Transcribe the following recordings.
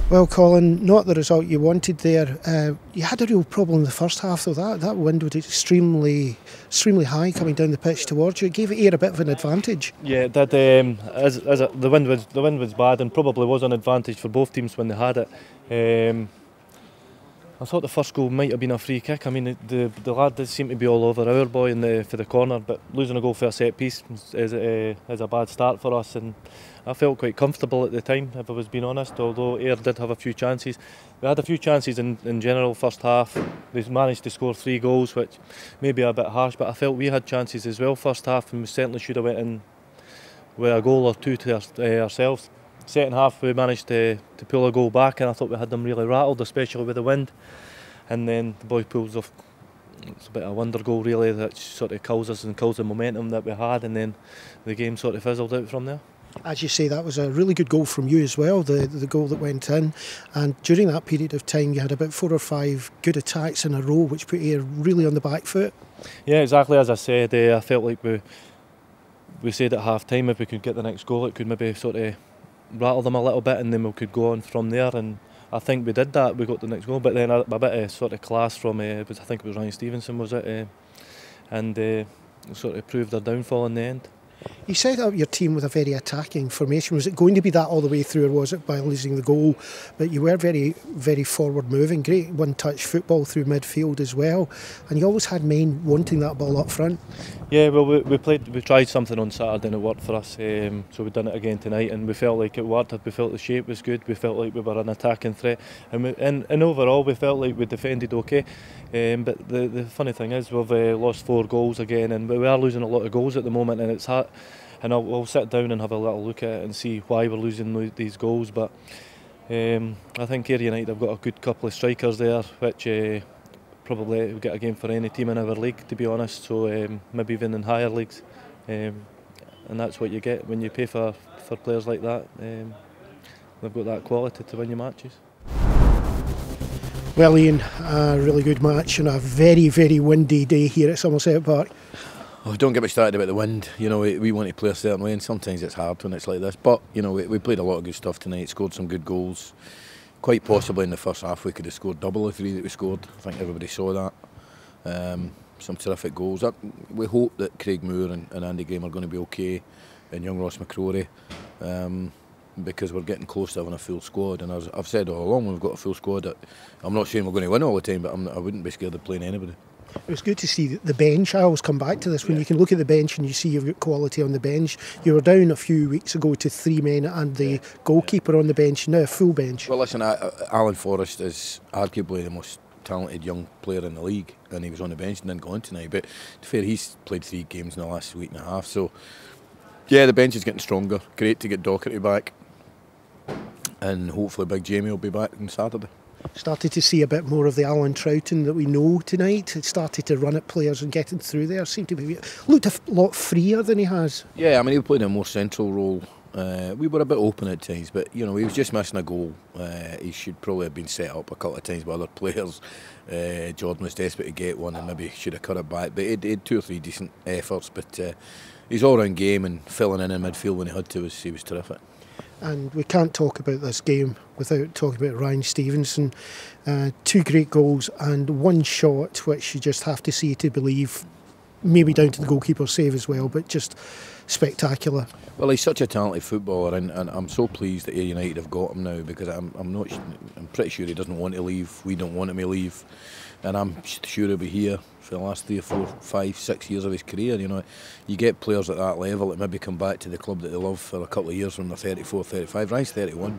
Well, Colin, not the result you wanted there. You had a real problem in the first half, though. That wind was extremely high coming down the pitch towards you. It gave Ayr a bit of an advantage. Yeah, it did. The wind was bad, and probably was an advantage for both teams when they had it. I thought the first goal might have been a free kick. I mean, the lad did seem to be all over our boy for the corner, but losing a goal for a set piece is a bad start for us. And I felt quite comfortable at the time, if I was being honest, although Ayr did have a few chances. We had a few chances in general first half. They managed to score 3 goals, which may be a bit harsh, but I felt we had chances as well first half, and we certainly should have went in with a goal or two to ourselves. Second half we managed to pull a goal back, and I thought we had them really rattled, especially with the wind. And then the boy pulls off. It's a bit of a wonder goal really that sort of kills us and kills the momentum that we had, and then the game sort of fizzled out from there. As you say, that was a really good goal from you as well, the goal that went in. And during that period of time you had about 4 or 5 good attacks in a row, which put Ayr really on the back foot. Yeah, exactly as I said. I felt like we said at half time if we could get the next goal it could maybe sort of rattle them a little bit, and then we could go on from there. And I think we did that. We got the next goal, but then a bit of sort of class from I think it was Ryan Stevenson, was it? And sort of proved their downfall in the end. You set up your team with a very attacking formation. Was it going to be that all the way through, or was it by losing the goal? But you were very, very forward moving, great one-touch football through midfield as well, and you always had men wanting that ball up front. Yeah, well, we tried something on Saturday and it worked for us, so we've done it again tonight, and we felt like it worked. We felt the shape was good. We felt like we were an attacking threat, and overall we felt like we defended okay. But the funny thing is we've lost 4 goals again, and we are losing a lot of goals at the moment, and it's hard. And I'll sit down and have a little look at it and see why we're losing these goals. But I think Ayr United have got a good couple of strikers there, which probably will get a game for any team in our league, to be honest. So maybe even in higher leagues, and that's what you get when you pay for players like that. They've got that quality to win your matches. Well, Ian, a really good match on a very, very windy day here at Somerset Park. Oh, don't get me started about the wind. You know, we want to play a certain way, and sometimes it's hard when it's like this. But you know, we played a lot of good stuff tonight. Scored some good goals. Quite possibly in the first half we could have scored double the 3 that we scored. I think everybody saw that. Some terrific goals. We hope that Craig Moore and Andy Graham are going to be okay, and young Ross McCrory, because we're getting close to having a full squad. And as I've said all along, we've got a full squad. I'm not saying we're going to win all the time, but I wouldn't be scared of playing anybody. It was good to see the bench. I always come back to this. When you can look at the bench and you see you've got quality on the bench. You were down a few weeks ago to 3 men and the goalkeeper on the bench, now a full bench. Well, listen, Alan Forrest is arguably the most talented young player in the league, and he was on the bench and didn't go on tonight. But to be fair, he's played 3 games in the last week and a half. So, yeah, the bench is getting stronger. Great to get Docherty back, and hopefully Big Jamie will be back on Saturday. Started to see a bit more of the Alan Troughton that we know tonight. It started to run at players and getting through there. Seemed to be looked a lot freer than he has. Yeah, I mean, he played a more central role. We were a bit open at times, but you know, he was just missing a goal. He should probably have been set up a couple of times by other players. Jordan was desperate to get one and maybe should have cut it back, but he had 2 or 3 decent efforts. But his all-round game and filling in midfield when he had to he was terrific. And we can't talk about this game without talking about Ryan Stevenson. 2 great goals and 1 shot which you just have to see to believe, maybe down to the goalkeeper's save as well, but just spectacular. Well, he's such a talented footballer, and I'm so pleased that Ayr United have got him now, because I'm pretty sure he doesn't want to leave. We don't want him to leave, and I'm sure he'll be here for the last 3 or 4, 5, 6 years of his career. You know, you get players at that level that maybe come back to the club that they love for a couple of years when they're 34, 35. Ryan's 31.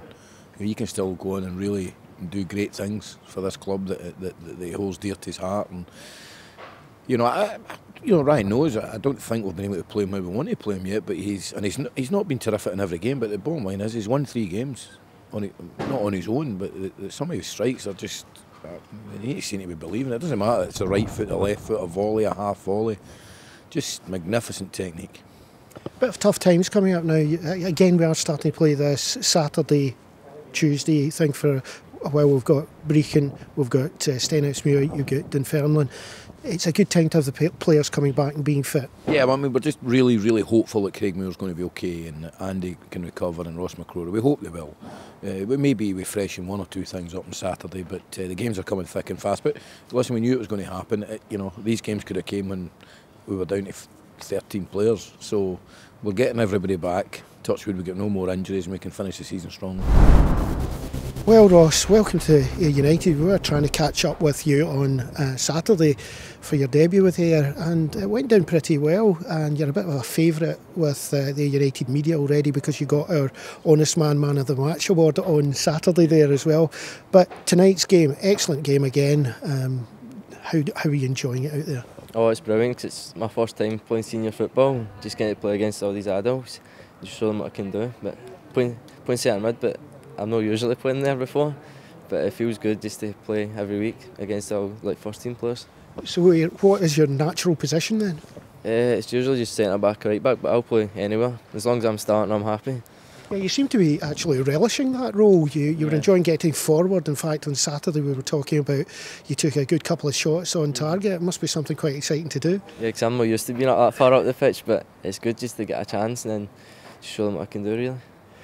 You can still go on and really do great things for this club that he holds dear to his heart. And you know, Ryan knows. I don't think we've been able to play him how we want to play him yet, but he's not been terrific in every game. But the bottom line is, he's won 3 games, not on his own, but some of his strikes are just. He seems to be believing it. It doesn't matter. It's a right foot, a left foot, a volley, a half volley. Just magnificent technique. Bit of tough times coming up now. Again, we are starting to play this Saturday, Tuesday thing for Well, we've got Brechin, we've got Stenhousemuir, you've got Dunfermline. It's a good time to have the players coming back and being fit. Yeah, well, I mean, we're just really, really hopeful that Craig Moore's going to be okay and Andy can recover and Ross McCrory. We hope they will. We may be freshen one or two things up on Saturday, but the games are coming thick and fast. But listen, we knew it was going to happen. These games could have came when we were down to 13 players. So we're getting everybody back. Touchwood, we get no more injuries and we can finish the season strong. Well, Ross, welcome to Ayr United. We were trying to catch up with you on Saturday for your debut with Ayr, and it went down pretty well, and you're a bit of a favourite with the Ayr United media already because you got our Honest Man of the Match award on Saturday there as well. But tonight's game, excellent game again. How are you enjoying it out there? Oh, it's brilliant, 'cause it's my first time playing senior football, just getting to play against all these adults, just show them what I can do. But playing centre mid, but I'm not usually playing there before, but it feels good just to play every week against all first team players. So what is your natural position then? It's usually just centre back or right back, but I'll play anywhere. As long as I'm starting, I'm happy. Yeah, you seem to be actually relishing that role. You were enjoying getting forward. In fact, on Saturday we were talking about you took a good couple of shots on target. It must be something quite exciting to do. Yeah, because I'm not used to being that far up the pitch, but it's good just to get a chance and then show them what I can do really.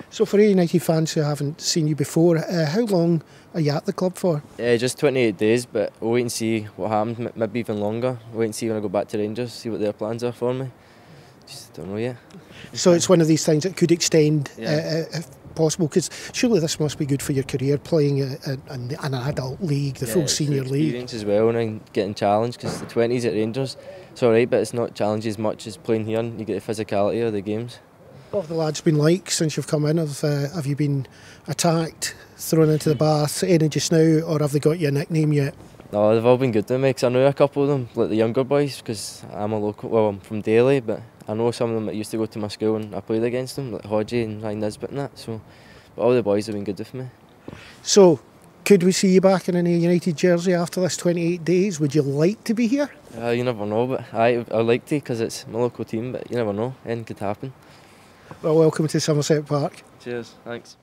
So for Ayr United fans who haven't seen you before, how long are you at the club for? Just 28 days, but we'll wait and see what happens, maybe even longer. We'll wait and see when I go back to Rangers, see what their plans are for me. Just don't know yet. So it's one of these things that could extend if possible, because surely this must be good for your career, playing in an adult league, the full senior league. Experience as well, and getting challenged, because the 20s at Rangers, it's alright, but it's not challenged as much as playing here, and you get the physicality of the games. What have the lads been like since you've come in? Have you been attacked, thrown into the bath, any just now, or have they got you a nickname yet? No, they've all been good to me, because I know a couple of them, like the younger boys, because I'm I'm from Daly, but I know some of them that used to go to my school and I played against them, like Hodgie and Ryan Nisbet and that, so but all the boys have been good with me. So, could we see you back in an Ayr United jersey after this 28 days? Would you like to be here? You never know, but I like to, because it's my local team, but you never know, anything could happen. Well, welcome to Somerset Park. Cheers, thanks.